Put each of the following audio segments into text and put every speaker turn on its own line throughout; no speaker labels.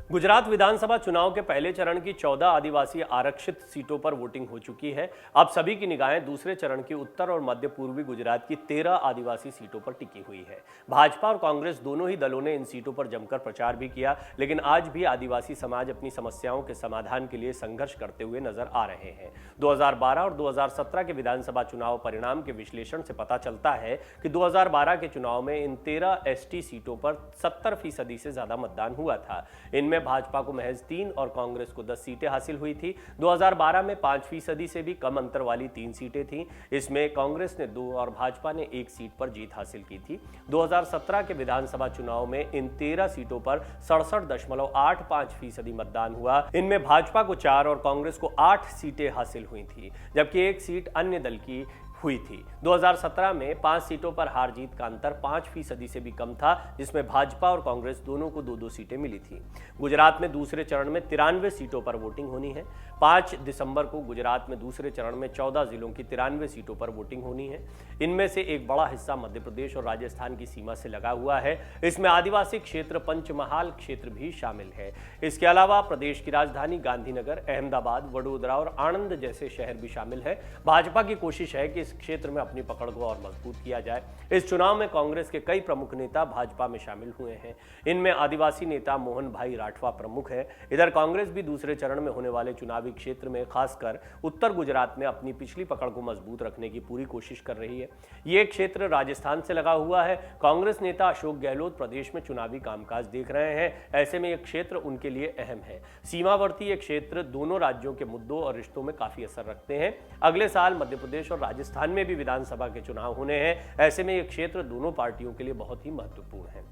गुजरात विधानसभा चुनाव के पहले चरण की 14 आदिवासी आरक्षित सीटों पर वोटिंग हो चुकी है। अब सभी की निगाहें दूसरे चरण की उत्तर और मध्य पूर्वी गुजरात की 13 आदिवासी सीटों पर टिकी हुई है। भाजपा और कांग्रेस दोनों ही दलों ने इन सीटों पर जमकर प्रचार भी किया, लेकिन आज भी आदिवासी समाज अपनी समस्याओं के समाधान के लिए संघर्ष करते हुए नजर आ रहे हैं। 2012 और 2017 के विधानसभा चुनाव परिणाम के विश्लेषण से पता चलता है कि 2012 के चुनाव में इन 13 एसटी सीटों पर 70% से ज्यादा मतदान हुआ था। इनमें भाजपा को महज 3 और कांग्रेस को 10 सीटें हासिल हुई थी। 2012 में 5% से भी कम अंतर वाली 3 सीटें थीं। इसमें कांग्रेस ने 2 और भाजपा ने 1 सीट पर जीत हासिल की थी। 2017 के विधानसभा चुनाव में इन 13 सीटों पर 67.85% मतदान हुआ। इनमें भाजपा को 4 और कांग्रेस को 8 सीटें हासिल हुई थी, जबकि 1 सीट अन्य दल की हुई थी। 2017 में 5 सीटों पर हार जीत का अंतर 5% से भी कम था, जिसमें भाजपा और कांग्रेस दोनों को 2-2 सीटें मिली थी। गुजरात में दूसरे चरण में 93 सीटों पर वोटिंग होनी है। 5 दिसंबर को गुजरात में दूसरे चरण में 14 जिलों की 93 सीटों पर वोटिंग होनी है। इनमें से एक बड़ा हिस्सा मध्य प्रदेश और राजस्थान की सीमा से लगा हुआ है। इसमें आदिवासी क्षेत्र पंचमहाल क्षेत्र भी शामिल है। इसके अलावा प्रदेश की राजधानी गांधीनगर, अहमदाबाद, वडोदरा और आणंद जैसे शहर भी शामिल है। भाजपा की कोशिश है कि इस क्षेत्र में अपनी पकड़ को और मजबूत किया जाए। इस चुनाव में कांग्रेस के कई प्रमुख नेता भाजपा में शामिल हुए हैं। इनमें आदिवासी नेता मोहन भाई राठवा प्रमुख है। इधर कांग्रेस भी दूसरे चरण में होने वाले चुनावी क्षेत्र में, खासकर उत्तर गुजरात में, अपनी पिछली पकड़ को मजबूत रखने की पूरी कोशिश कर रही है। ये क्षेत्र राजस्थान से लगा हुआ है। कांग्रेस नेता अशोक गहलोत प्रदेश में चुनावी कामकाज देख रहे हैं। ऐसे में यह क्षेत्र उनके लिए अहम है। सीमावर्ती ये क्षेत्र दोनों राज्यों के मुद्दों और रिश्तों में काफी असर रखते हैं। अगले साल मध्य प्रदेश और राजस्थान में भी विधानसभा के चुनाव होने हैं। ऐसे में यह क्षेत्र दोनों पार्टियों के लिए बहुत ही महत्वपूर्ण है।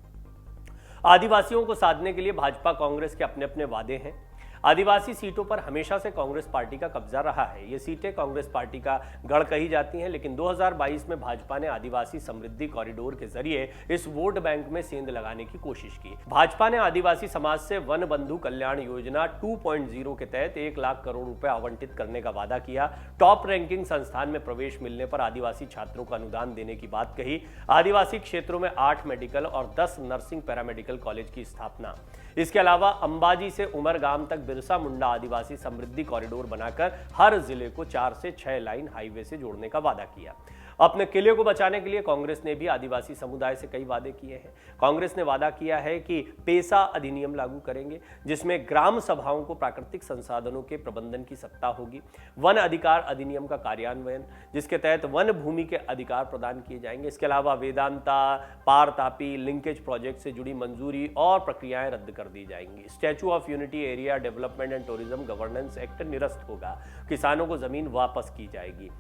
आदिवासियों को साधने के लिए भाजपा कांग्रेस के अपने अपने वादे हैं। आदिवासी सीटों पर हमेशा से कांग्रेस पार्टी का कब्जा रहा है। ये सीटें कांग्रेस पार्टी का गढ़ कही जाती हैं, लेकिन 2022 में भाजपा ने आदिवासी समृद्धि कॉरिडोर के जरिए इस वोट बैंक में सेंध लगाने की कोशिश की। भाजपा ने आदिवासी समाज से वन बंधु कल्याण योजना 2.0 के तहत 1 लाख करोड़ रुपए आवंटित करने का वादा किया। टॉप रैंकिंग संस्थान में प्रवेश मिलने पर आदिवासी छात्रों को अनुदान देने की बात कही। आदिवासी क्षेत्रों में 8 मेडिकल और 10 नर्सिंग पैरामेडिकल कॉलेज की स्थापना। इसके अलावा अंबाजी से उमरगाम तक बिरसा मुंडा आदिवासी समृद्धि कॉरिडोर बनाकर हर जिले को 4 से 6 लाइन हाईवे से जोड़ने का वादा किया। अपने किले को बचाने के लिए कांग्रेस ने भी आदिवासी समुदाय से कई वादे किए हैं। कांग्रेस ने वादा किया है कि पेसा अधिनियम लागू करेंगे, जिसमें ग्राम सभाओं को प्राकृतिक संसाधनों के प्रबंधन की सत्ता होगी। वन अधिकार अधिनियम का कार्यान्वयन, जिसके तहत वन भूमि के अधिकार प्रदान किए जाएंगे। इसके अलावा वेदांता, पार तापी लिंकेज प्रोजेक्ट से जुड़ी मंजूरी और प्रक्रियाएं रद्द कर दी जाएंगी। Statue of unity area development and tourism governance act निरस्त होगा। किसानों को जमीन वापस की जाएगी।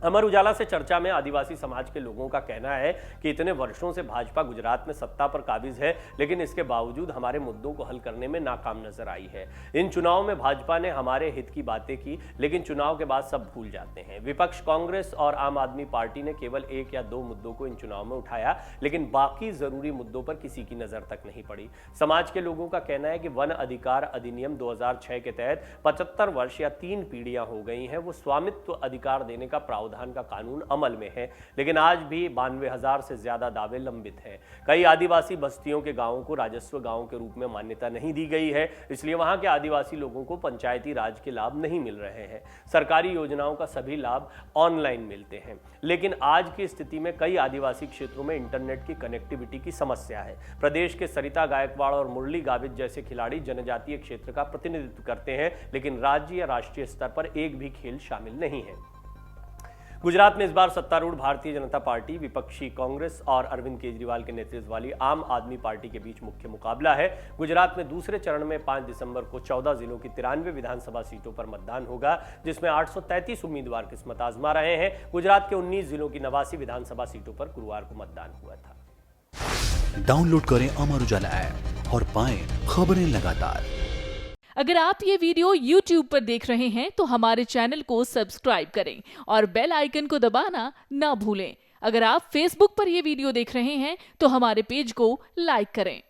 अमर उजाला से चर्चा में आदिवासी समाज के लोगों का कहना है कि इतने वर्षों से भाजपा गुजरात में सत्ता पर काबिज है, लेकिन इसके बावजूद हमारे मुद्दों को हल करने में नाकाम नजर आई है। इन चुनाव में भाजपा ने हमारे हित की बातें की, लेकिन चुनाव के बाद सब भूल जाते हैं। विपक्ष कांग्रेस और आम आदमी पार्टी ने केवल 1 या 2 मुद्दों को इन चुनाव में उठाया, लेकिन बाकी जरूरी मुद्दों पर किसी की नजर तक नहीं पड़ी। समाज के लोगों का कहना है कि वन अधिकार अधिनियम 2006 के तहत 75 वर्ष या 3 पीढ़ियां हो गई हैं, वो स्वामित्व अधिकार देने का प्रावधान का कानून अमल में है, लेकिन आज भी 92,000 से ज्यादा दावे लंबित हैं। कई आदिवासी बस्तियों के गांवों को राजस्व गांव के रूप में मान्यता नहीं दी गई है, इसलिए वहां के आदिवासी लोगों को पंचायती राज के लाभ नहीं मिल रहे हैं। सरकारी योजनाओं का सभी लाभ ऑनलाइन मिलते हैं, लेकिन आज की स्थिति में कई आदिवासी क्षेत्रों में इंटरनेट की कनेक्टिविटी की समस्या है। प्रदेश के सरिता गायकवाड़ और मुरली गावित जैसे खिलाड़ी जनजातीय क्षेत्र का प्रतिनिधित्व करते हैं, लेकिन राज्य या राष्ट्रीय स्तर पर एक भी खेल शामिल नहीं है। गुजरात में इस बार सत्तारूढ़ भारतीय जनता पार्टी, विपक्षी कांग्रेस और अरविंद केजरीवाल के नेतृत्व वाली आम आदमी पार्टी के बीच मुख्य मुकाबला है। गुजरात में दूसरे चरण में 5 दिसंबर को 14 जिलों की 93 विधानसभा सीटों पर मतदान होगा, जिसमें 833 उम्मीदवार किस्मत आजमा रहे हैं। गुजरात के 19 जिलों की 89 विधानसभा सीटों पर गुरुवार को मतदान हुआ था।
डाउनलोड करें अमर उजाला ऐप और पाएं खबरें लगातार।
अगर आप ये वीडियो YouTube पर देख रहे हैं तो हमारे चैनल को सब्सक्राइब करें और बेल आइकन को दबाना ना भूलें। अगर आप Facebook पर ये वीडियो देख रहे हैं तो हमारे पेज को लाइक करें।